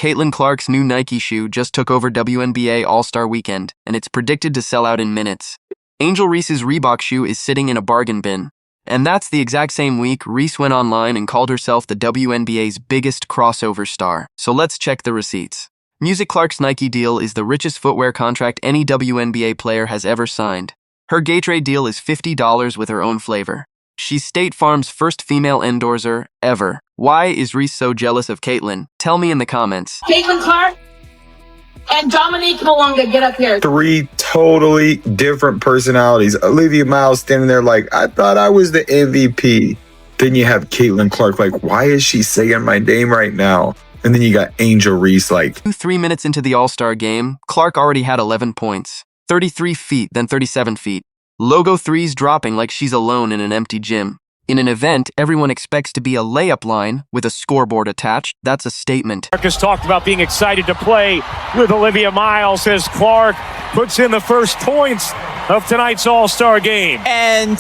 Caitlin Clark's new Nike shoe just took over WNBA All-Star Weekend, and it's predicted to sell out in minutes. Angel Reese's Reebok shoe is sitting in a bargain bin. And that's the exact same week Reese went online and called herself the WNBA's biggest crossover star. So let's check the receipts. Music Clark's Nike deal is the richest footwear contract any WNBA player has ever signed. Her Gatorade deal is $50 with her own flavor. She's State Farm's first female endorser ever. Why is Reese so jealous of Caitlin? Tell me in the comments. Caitlin Clark and Dominique Malonga, get up here. Three totally different personalities. Olivia Miles standing there like, I thought I was the MVP. Then you have Caitlin Clark like, why is she saying my name right now? And then you got Angel Reese like... 3 minutes into the All-Star game, Clark already had 11 points. 33 feet, then 37 feet. Logo threes dropping like she's alone in an empty gym. In an event, everyone expects to be a layup line with a scoreboard attached. That's a statement. Clark has talked about being excited to play with Olivia Miles as Clark puts in the first points of tonight's All-Star game. And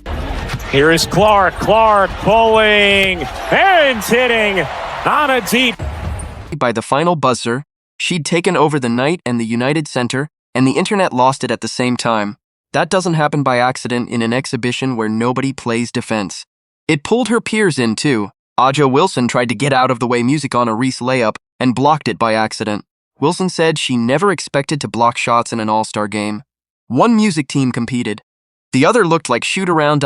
here is Clark. Clark pulling and hitting on a deep. By the final buzzer, she'd taken over the night and the United Center, and the internet lost it at the same time. That doesn't happen by accident in an exhibition where nobody plays defense. It pulled her peers in, too. Aja Wilson tried to get out of the way music on a Reese layup and blocked it by accident. Wilson said she never expected to block shots in an All-Star game. One music team competed. The other looked like shoot-around.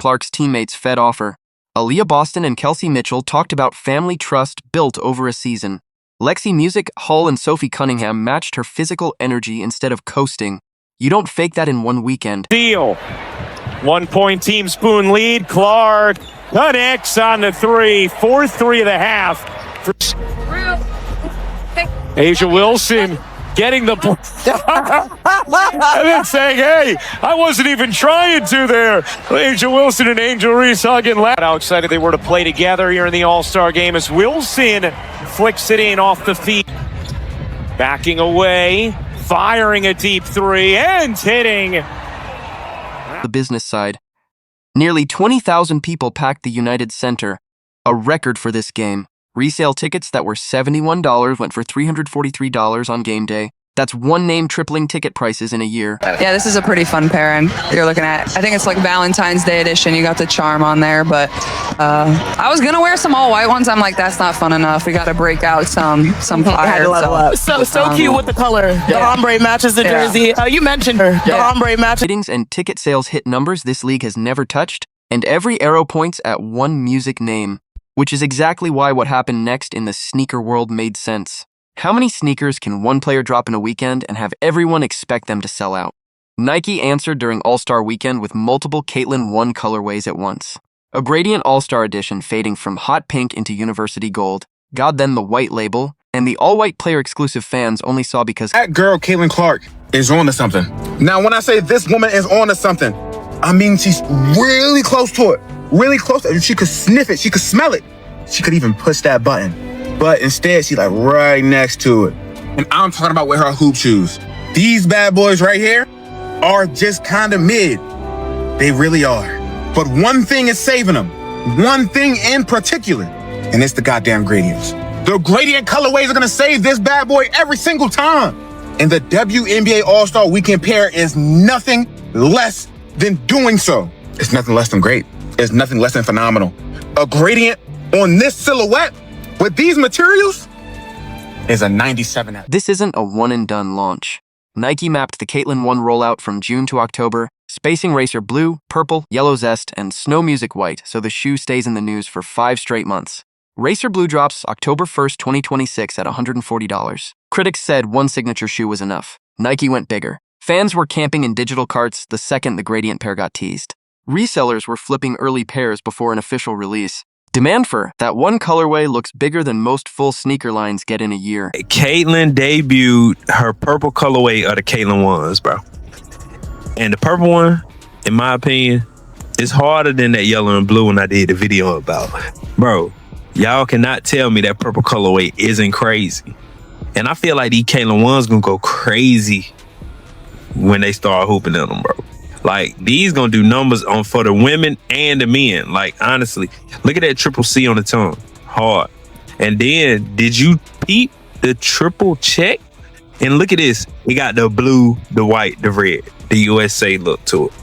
Clark's teammates fed off her. Aaliyah Boston and Kelsey Mitchell talked about family trust built over a season. Lexi Music, Hull, and Sophie Cunningham matched her physical energy instead of coasting. You don't fake that in one weekend. Deal. 1 point team spoon lead. Clark connects on the three. 4-3 of the half. Asia Wilson getting the ball. And then saying, hey, I wasn't even trying to there. Angel Wilson and Angel Reese hugging loud. How excited they were to play together here in the All-Star game as Wilson flicks it in off the feet. Backing away, firing a deep three, and hitting. The business side. Nearly 20,000 people packed the United Center, a record for this game. Resale tickets that were $71 went for $343 on game day. That's one name tripling ticket prices in a year. yeah, this is a pretty fun pairing you're looking at. I think it's like Valentine's Day edition. You got the charm on there, but I was gonna wear some all white ones. I'm like, that's not fun enough. We got to break out some fire. So cute with the color. Yeah. The ombre matches the jersey. You mentioned her. The ombre matches. Ratings and ticket sales hit numbers this league has never touched, and every arrow points at one music name, which is exactly why what happened next in the sneaker world made sense. How many sneakers can one player drop in a weekend and have everyone expect them to sell out? Nike answered during All-Star Weekend with multiple Caitlin 1 colorways at once. A gradient All-Star edition fading from hot pink into university gold, got then the white label, and the all-white player-exclusive fans only saw because that girl, Caitlin Clark, is on to something. Now, when I say this woman is on to something, I mean she's really close to it. Really close to it. She could sniff it. She could smell it. She could even push that button. But instead, she's like right next to it. And I'm talking about with her hoop shoes. These bad boys right here are just kind of mid. They really are. But one thing is saving them. One thing in particular. And it's the goddamn gradients. The gradient colorways are going to save this bad boy every single time. And the WNBA All-Star Weekend pair is nothing less than doing so. It's nothing less than great. It's nothing less than phenomenal. A gradient on this silhouette with these materials is a 97 out. This isn't a one-and-done launch. Nike mapped the Caitlin 1 rollout from June to October, spacing Racer Blue, Purple, Yellow Zest, and Snow Music White, so the shoe stays in the news for 5 straight months. Racer Blue drops October 1st, 2026 at $140. Critics said one signature shoe was enough. Nike went bigger. Fans were camping in digital carts the second the gradient pair got teased. Resellers were flipping early pairs before an official release. Demand for that one colorway looks bigger than most full sneaker lines get in a year. Caitlin debuted her purple colorway of the Caitlin 1s, bro. And the purple one, in my opinion, is harder than that yellow and blue one I did the video about. Bro, y'all cannot tell me that purple colorway isn't crazy. And I feel like these Caitlyn ones gonna go crazy when they start hooping in them, bro. Like, these gonna do numbers on for the women and the men. Like, honestly, look at that triple C on the tongue. Hard. And then, did you peep the triple check? And look at this. It got the blue, the white, the red. The USA look to it.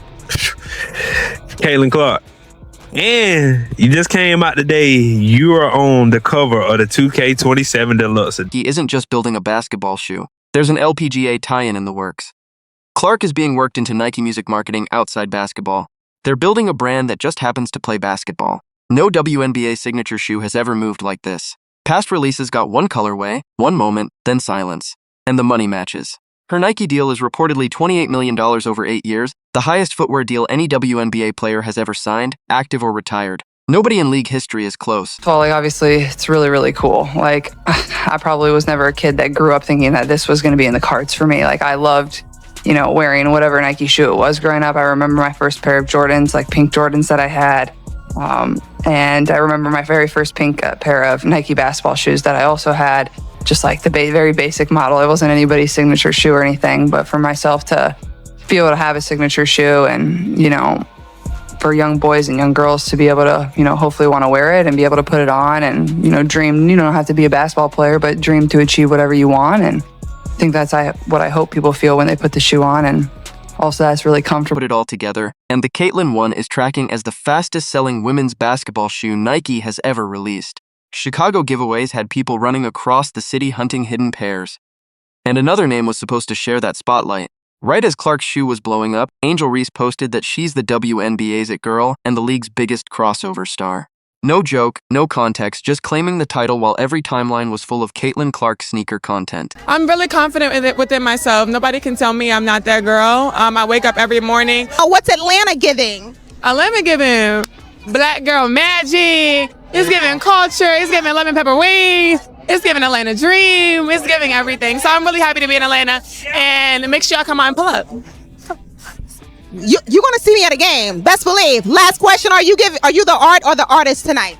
Caitlyn Clark. And you just came out today. You are on the cover of the 2K27 Deluxe. He isn't just building a basketball shoe. There's an LPGA tie-in in the works. Clark is being worked into Nike music marketing outside basketball. They're building a brand that just happens to play basketball. No WNBA signature shoe has ever moved like this. Past releases got one colorway, one moment, then silence. And the money matches. Her Nike deal is reportedly $28 million over 8 years, the highest footwear deal any WNBA player has ever signed, active or retired. Nobody in league history is close. Well, like, obviously, it's really, really cool. Like, I probably was never a kid that grew up thinking that this was going to be in the cards for me. Like, I loved, wearing whatever Nike shoe it was growing up. I remember my first pair of Jordans, like pink Jordans that I had. And I remember my very first pink pair of Nike basketball shoes that I also had, just like the very basic model. It wasn't anybody's signature shoe or anything, but for myself to be able to have a signature shoe and, for young boys and young girls to be able to, hopefully want to wear it and be able to put it on and, dream, you don't have to be a basketball player, but dream to achieve whatever you want. And I think that's what I hope people feel when they put the shoe on, and also that's really comfortable. Put it all together, and the Caitlyn 1 is tracking as the fastest-selling women's basketball shoe Nike has ever released. Chicago giveaways had people running across the city hunting hidden pairs. And another name was supposed to share that spotlight. Right as Clark's shoe was blowing up, Angel Reese posted that she's the WNBA's it girl and the league's biggest crossover star. No joke, no context, just claiming the title while every timeline was full of Caitlyn Clark sneaker content. I'm really confident within myself. Nobody can tell me I'm not that girl. I wake up every morning. Oh, what's Atlanta giving? Atlanta giving black girl magic. It's giving culture. It's giving lemon pepper wings. It's giving Atlanta dream. It's giving everything. So I'm really happy to be in Atlanta, and make sure y'all come out and pull up. You're gonna see me at a game. Best believe. Last question: Are you the art or the artist tonight?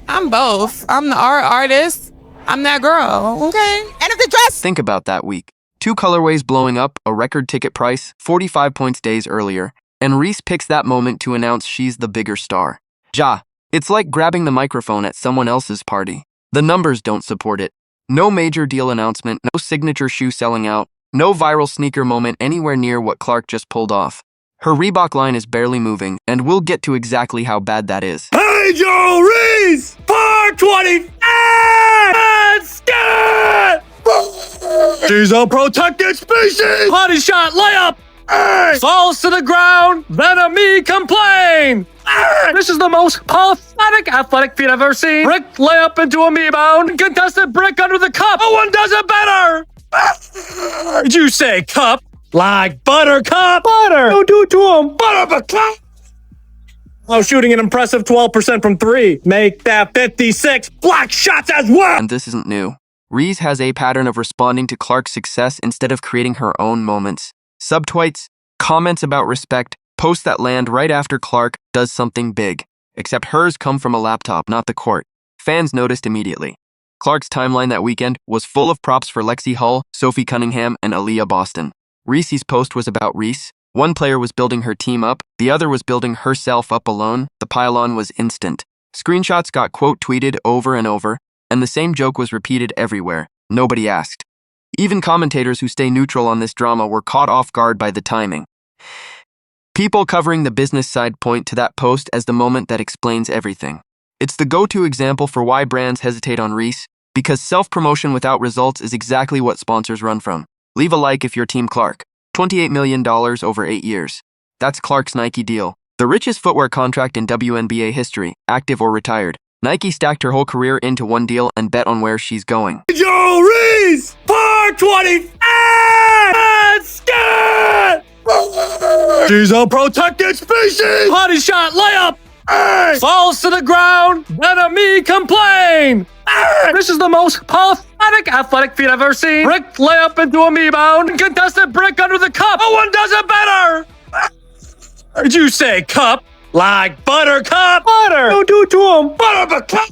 I'm both. I'm the artist. I'm that girl. Okay. And if the dress. Think about that week. 2 colorways blowing up, a record ticket price, 45 points days earlier, and Reese picks that moment to announce she's the bigger star. It's like grabbing the microphone at someone else's party. The numbers don't support it. No major deal announcement, no signature shoe selling out, no viral sneaker moment anywhere near what Clark just pulled off. Her Reebok line is barely moving, and we'll get to exactly how bad that is. Angel Reese! 420! She's a protected species! Body shot layup! Falls to the ground, then a me complain! This is the most pathetic athletic feat I've ever seen. Brick layup into a me bound, contested brick under the cup. No one does it better! Did you say cup? Like buttercup? Butter! Don't do it to him! Buttercup! Oh, shooting an impressive 12% from 3. Make that 56 block shots as well! And this isn't new. Reese has a pattern of responding to Clark's success instead of creating her own moments. Subtweets, comments about respect, posts that land right after Clark does something big. Except hers come from a laptop, not the court. Fans noticed immediately. Clark's timeline that weekend was full of props for Lexi Hull, Sophie Cunningham, and Aaliyah Boston. Reese's post was about Reese. One player was building her team up, the other was building herself up alone. The pile-on was instant. Screenshots got quote tweeted over and over, and the same joke was repeated everywhere. Nobody asked. Even commentators who stay neutral on this drama were caught off guard by the timing. People covering the business side point to that post as the moment that explains everything. It's the go-to example for why brands hesitate on Reese, because self-promotion without results is exactly what sponsors run from. Leave a like if you're Team Clark. $28 million over 8 years. That's Clark's Nike deal. The richest footwear contract in WNBA history, active or retired. Nike stacked her whole career into one deal and bet on where she's going. Angel Reese! 420! She's a protected species! Body shot layup! Falls to the ground, then a me complain! This is the most pathetic athletic feat I've ever seen. Brick layup into a me bound, contested brick under the cup. No one does it better! Did you say cup? Like buttercup? Butter! Don't do it to him! Buttercup!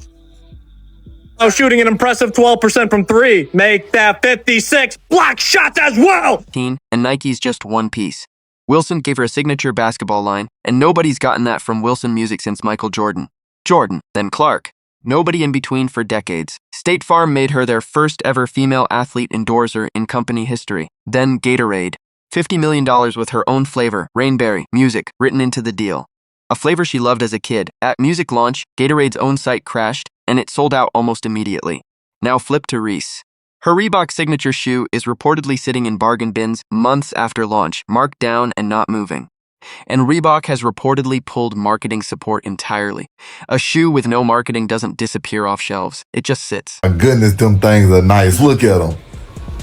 Now shooting an impressive 12% from three. Make that 56 block shots as well. And Nike's just one piece. Wilson gave her a signature basketball line, and nobody's gotten that from Wilson music since Michael Jordan. Jordan, then Clark. Nobody in between for decades. State Farm made her their first ever female athlete endorser in company history. Then Gatorade. $50 million with her own flavor, Rainberry, music, written into the deal. A flavor she loved as a kid. At music launch, Gatorade's own site crashed, and it sold out almost immediately. Now flip to Reese. Her Reebok signature shoe is reportedly sitting in bargain bins months after launch, marked down and not moving. And Reebok has reportedly pulled marketing support entirely. A shoe with no marketing doesn't disappear off shelves. It just sits. My goodness, them things are nice. Look at them.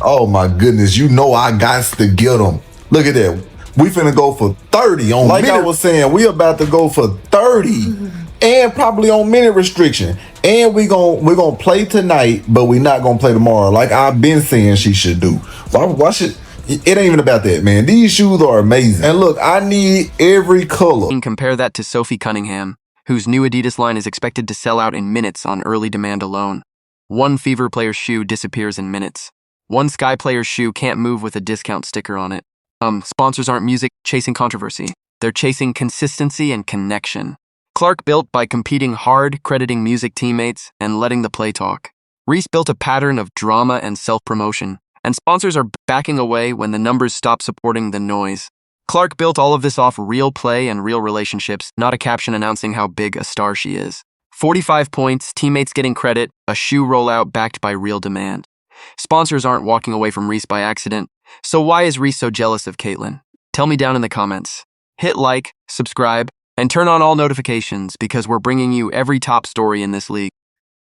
Oh my goodness, you know I got to get them. Look at that. We finna go for 30 on like minute. I was saying, we about to go for 30 and probably on minute restriction. And we're gonna play tonight, but we're not gonna play tomorrow. Like I've been saying she should do. Why should it ain't even about that, man. These shoes are amazing. And look, I need every color. You can compare that to Sophie Cunningham, whose new Adidas line is expected to sell out in minutes on early demand alone. One Fever player's shoe disappears in minutes. One Sky player's shoe can't move with a discount sticker on it. Sponsors aren't music chasing controversy. They're chasing consistency and connection. Clark built by competing hard, crediting music teammates, and letting the play talk. Reese built a pattern of drama and self-promotion, and sponsors are backing away when the numbers stop supporting the noise. Clark built all of this off real play and real relationships, not a caption announcing how big a star she is. 45 points, teammates getting credit, a shoe rollout backed by real demand. Sponsors aren't walking away from Reese by accident. So why is Reese so jealous of Caitlin? Tell me down in the comments. Hit like, subscribe, and turn on all notifications because we're bringing you every top story in this league.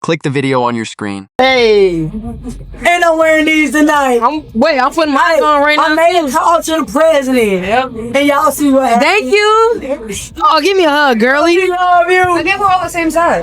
Click the video on your screen. Hey, ain't no wearing these tonight. I'm putting mine on right now. I made a call to the president. And y'all see what happened. Thank you. Oh, give me a hug, girlie. We love you. I think we're all the same size.